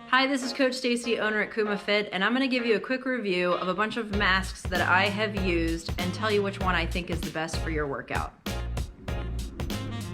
Hi, this is Coach Stacy, owner at Kuma Fit, and I'm going to give you a quick review of a bunch of masks that I have used and tell you which one I think is the best for your workout.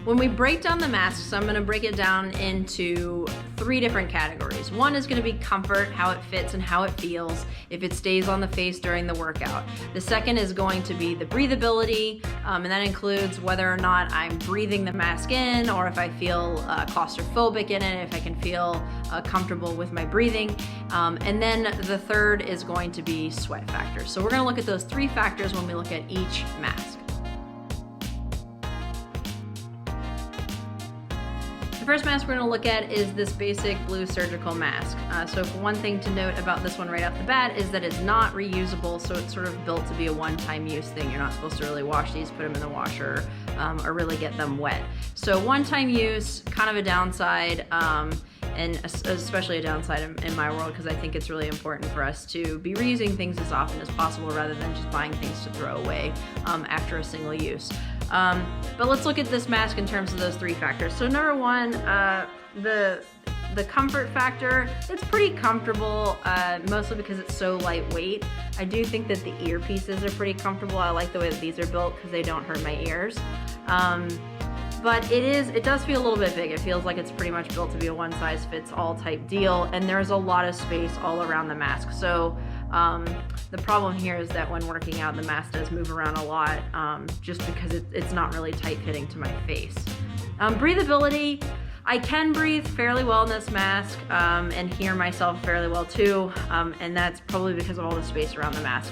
When we break down the masks, I'm going to break it down into 3 different categories. One is going to be comfort, how it fits and how it feels, if it stays on the face during the workout. The second is going to be the breathability, and that includes whether or not I'm breathing the mask in, or if I feel claustrophobic in it, if I can feel comfortable with my breathing. And then the third is going to be sweat factor. So we're going to look at those 3 factors when we look at each mask. The first mask we're going to look at is this basic blue surgical mask. So one thing to note about this one right off the bat is that it's not reusable, so it's sort of built to be a one-time use thing. You're not supposed to really wash these, put them in the washer, or really get them wet. So one-time use, kind of a downside, and especially a downside in my world, because I think it's really important for us to be reusing things as often as possible rather than just buying things to throw away after a single use. But let's look at this mask in terms of those 3 factors. So number 1, the comfort factor, it's pretty comfortable, mostly because it's so lightweight. I do think that the earpieces are pretty comfortable. I like the way that these are built because they don't hurt my ears. But it does feel a little bit big. It feels like it's pretty much built to be a one-size-fits-all type deal, and there's a lot of space all around the mask. So the problem here is that when working out, the mask does move around a lot, just because it's not really tight-fitting to my face. Breathability, I can breathe fairly well in this mask and hear myself fairly well too, and that's probably because of all the space around the mask.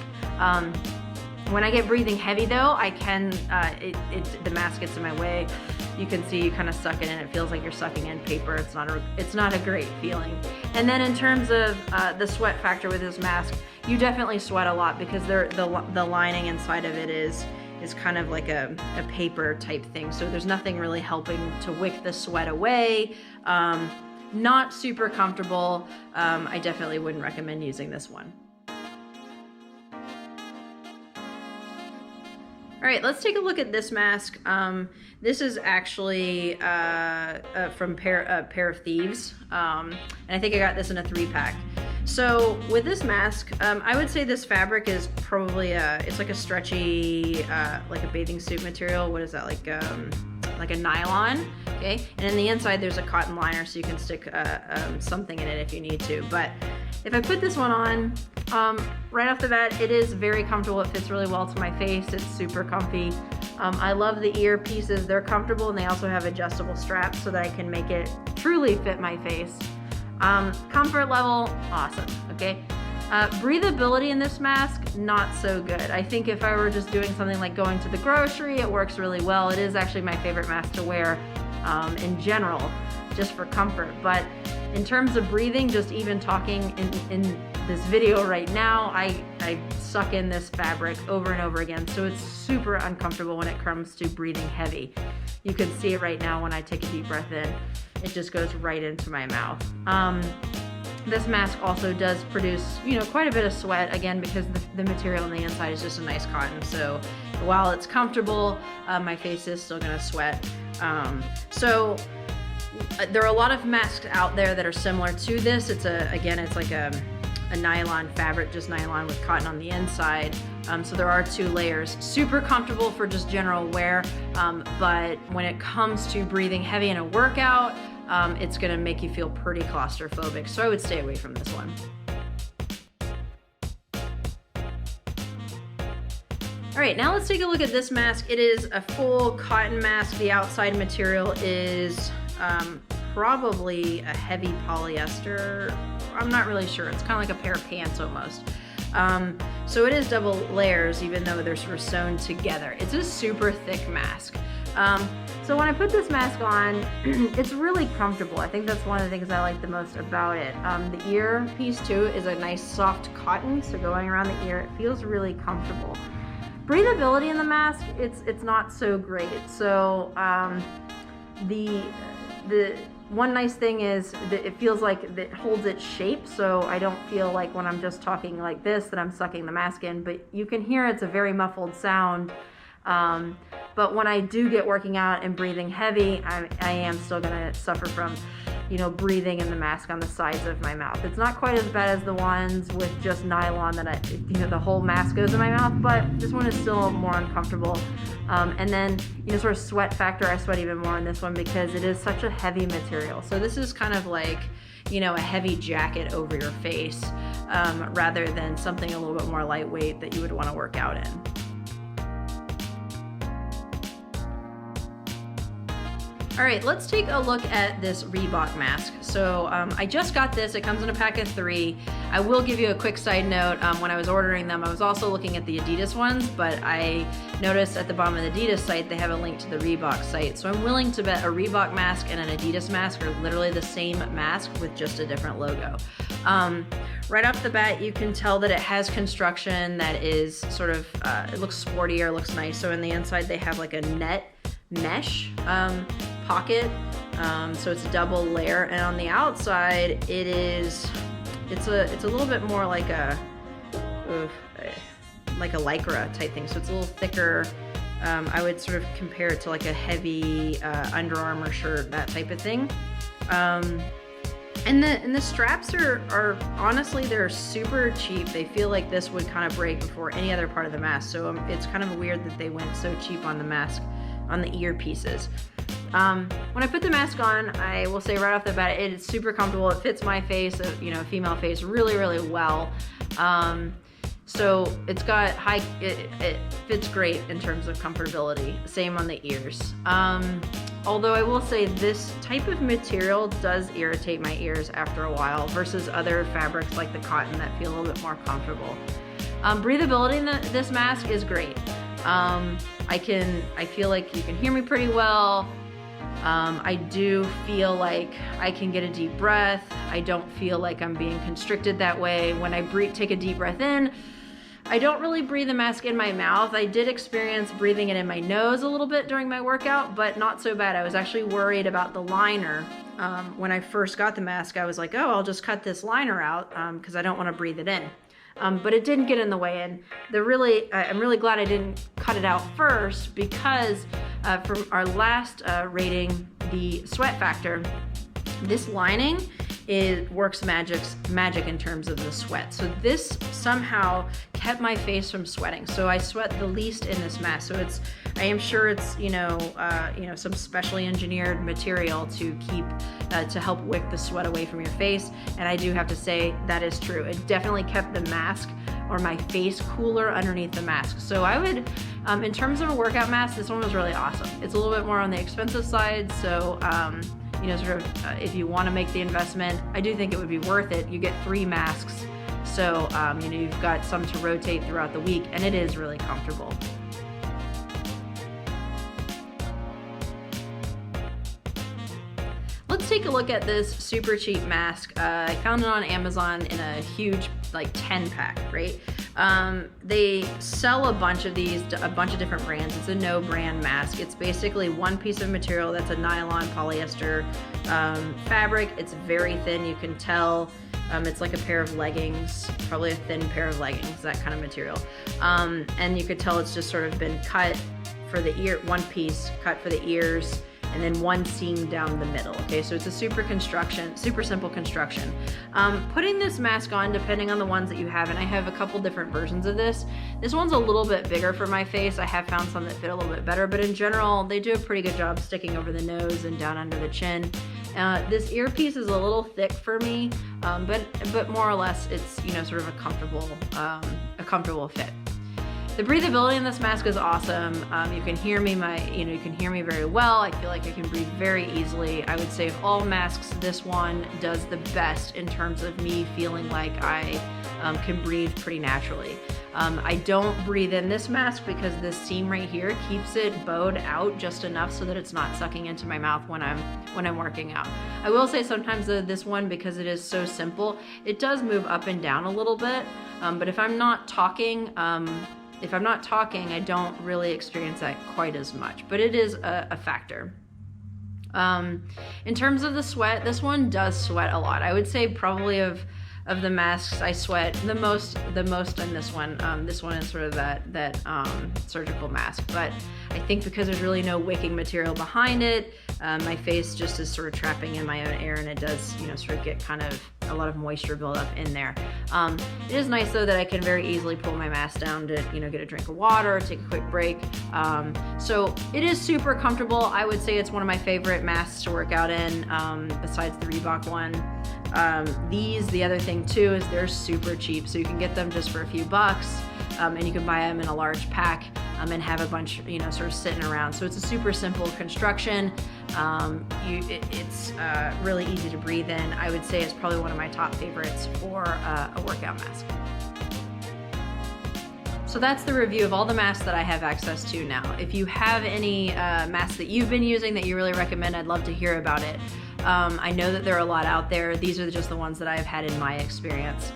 When I get breathing heavy though, I can, the mask gets in my way. You can see you kind of suck it in. It feels like you're sucking in paper. It's not a great feeling. And then in terms of the sweat factor with this mask, you definitely sweat a lot because the lining inside of it is kind of like a paper type thing. So there's nothing really helping to wick the sweat away. Not super comfortable. I definitely wouldn't recommend using this one. All right, let's take a look at this mask. This is actually from a pair of Thieves, and I think I got this in a 3-pack. So with this mask, I would say this fabric is probably it's like a stretchy, like a bathing suit material. What is that, like a nylon? Okay, and in the inside there's a cotton liner, so you can stick something in it if you need to. But if I put this one on, right off the bat, it is very comfortable. It fits really well to my face. It's super comfy. I love the ear pieces. They're comfortable, and they also have adjustable straps so that I can make it truly fit my face. Comfort level, awesome, okay? Breathability in this mask, not so good. I think if I were just doing something like going to the grocery, it works really well. It is actually my favorite mask to wear in general, just for comfort. But in terms of breathing, just even talking in this video right now, I suck in this fabric over and over again, so it's super uncomfortable when it comes to breathing heavy. You can see it right now when I take a deep breath in. It just goes right into my mouth. This mask also does produce, quite a bit of sweat, again, because the material on the inside is just a nice cotton. So while it's comfortable, my face is still gonna sweat. So there are a lot of masks out there that are similar to this. It's like a nylon fabric, just nylon with cotton on the inside. So there are 2 layers. Super comfortable for just general wear, but when it comes to breathing heavy in a workout, it's gonna make you feel pretty claustrophobic. So I would stay away from this one. All right, now let's take a look at this mask. It is a full cotton mask. The outside material is probably a heavy polyester. I'm not really sure. It's kind of like a pair of pants almost. So it is double layers, even though they're sort of sewn together. It's a super thick mask. So when I put this mask on, it's really comfortable. I think that's one of the things I like the most about it. The ear piece too is a nice soft cotton, so going around the ear, it feels really comfortable. Breathability in the mask, it's not so great. So the one nice thing is that it feels like it holds its shape, so I don't feel like when I'm just talking like this that I'm sucking the mask in, but you can hear it's a very muffled sound. But when I do get working out and breathing heavy, I am still gonna suffer from you know, breathing in the mask on the sides of my mouth. It's not quite as bad as the ones with just nylon that you know, the whole mask goes in my mouth, but this one is still more uncomfortable. And then, you know, sort of sweat factor, I sweat even more on this one because it is such a heavy material. So this is kind of like, you know, a heavy jacket over your face, rather than something a little bit more lightweight that you would want to work out in. All right, let's take a look at this REEBOK mask. So I just got this, it comes in a pack of 3. I will give you a quick side note, when I was ordering them, I was also looking at the Adidas ones, but I noticed at the bottom of the Adidas site, they have a link to the REEBOK site. So I'm willing to bet a REEBOK mask and an Adidas mask are literally the same mask with just a different logo. Right off the bat, you can tell that it has construction that is sort of, it looks sportier, looks nice. So in the inside, they have like a net mesh pocket, so it's a double layer, and on the outside it's a little bit more like a lycra type thing, so it's a little thicker. I would sort of compare it to like a heavy Under Armour shirt, that type of thing. And the straps are honestly, they're super cheap. They feel like this would kind of break before any other part of the mask, so it's kind of weird that they went so cheap on the mask, on the earpieces. When I put the mask on, I will say right off the bat, it's super comfortable. It fits my face, you know, female face, really, really well. So it's got it fits great in terms of comfortability. Same on the ears. Although I will say this type of material does irritate my ears after a while versus other fabrics like the cotton that feel a little bit more comfortable. Breathability in this mask is great. I feel like you can hear me pretty well. I do feel like I can get a deep breath. I don't feel like I'm being constricted that way. When I take a deep breath in, I don't really breathe the mask in my mouth. I did experience breathing it in my nose a little bit during my workout, but not so bad. I was actually worried about the liner. When I first got the mask, I was like, oh, I'll just cut this liner out because I don't want to breathe it in. But it didn't get in the way, and I'm really glad I didn't cut it out first because from our last rating, the sweat factor, this lining works magic in terms of the sweat. So this somehow kept my face from sweating. So I sweat the least in this mask. So I am sure it's some specially engineered material to keep to help wick the sweat away from your face. And I do have to say that is true. It definitely kept the mask or my face cooler underneath the mask. So I would, in terms of a workout mask, this one was really awesome. It's a little bit more on the expensive side. So if you want to make the investment, I do think it would be worth it. You get 3 masks, so you've got some to rotate throughout the week, and it is really comfortable. Let's take a look at this super cheap mask. I found it on Amazon in a huge, like 10-pack, right? They sell a bunch of these, a bunch of different brands. It's a no-brand mask. It's basically one piece of material that's a nylon polyester fabric. It's very thin, you can tell. It's like a pair of leggings, probably a thin pair of leggings, that kind of material. And you could tell it's just sort of been cut for the ear, one piece cut for the ears, and then one seam down the middle. Okay, so it's a super simple construction. Putting this mask on, depending on the ones that you have, and I have a couple different versions of this. This one's a little bit bigger for my face. I have found some that fit a little bit better, but in general, they do a pretty good job sticking over the nose and down under the chin. This earpiece is a little thick for me, but more or less, it's sort of a comfortable fit. The breathability in this mask is awesome. You can hear me you can hear me very well. I feel like I can breathe very easily. I would say of all masks, this one does the best in terms of me feeling like I can breathe pretty naturally. I don't breathe in this mask because this seam right here keeps it bowed out just enough so that it's not sucking into my mouth when I'm working out. I will say sometimes this one, because it is so simple, it does move up and down a little bit. But if I'm not talking, I don't really experience that quite as much, but it is a factor. In terms of the sweat, this one does sweat a lot. I would say probably of of the masks I sweat the most on this one. This one is sort of that surgical mask, but I think because there's really no wicking material behind it, my face just is sort of trapping in my own air, and it does, you know, sort of get kind of a lot of moisture buildup in there. It is nice though that I can very easily pull my mask down to, you know, get a drink of water, take a quick break. So it is super comfortable. I would say it's one of my favorite masks to work out in, besides the Reebok one. The other thing too is they're super cheap, so you can get them just for a few bucks, and you can buy them in a large pack, and have a bunch, you know, sort of sitting around. So it's a super simple construction. It's really easy to breathe in. I would say it's probably one of my top favorites for a workout mask. So that's the review of all the masks that I have access to now. If you have any masks that you've been using that you really recommend, I'd love to hear about it. I know that there are a lot out there. These are just the ones that I've had in my experience.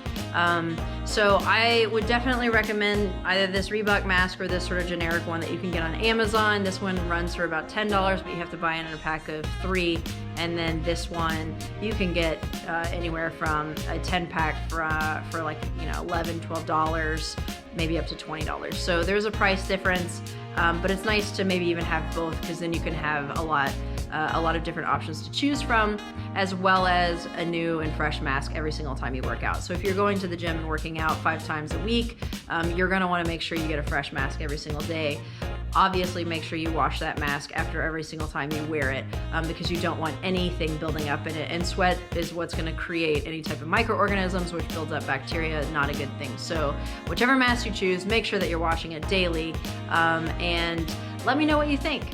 So I would definitely recommend either this Reebok mask or this sort of generic one that you can get on Amazon. This one runs for about $10, but you have to buy it in a pack of 3. And then this one you can get anywhere from a 10 pack for like, you know, $11, $12, maybe up to $20. So there's a price difference, but it's nice to maybe even have both, because then you can have a lot of different options to choose from, as well as a new and fresh mask every single time you work out. So if you're going to the gym and working out 5 times a week, you're gonna wanna make sure you get a fresh mask every single day. Obviously, make sure you wash that mask after every single time you wear it, because you don't want anything building up in it. And sweat is what's gonna create any type of microorganisms, which builds up bacteria, not a good thing. So whichever mask you choose, make sure that you're washing it daily, and let me know what you think.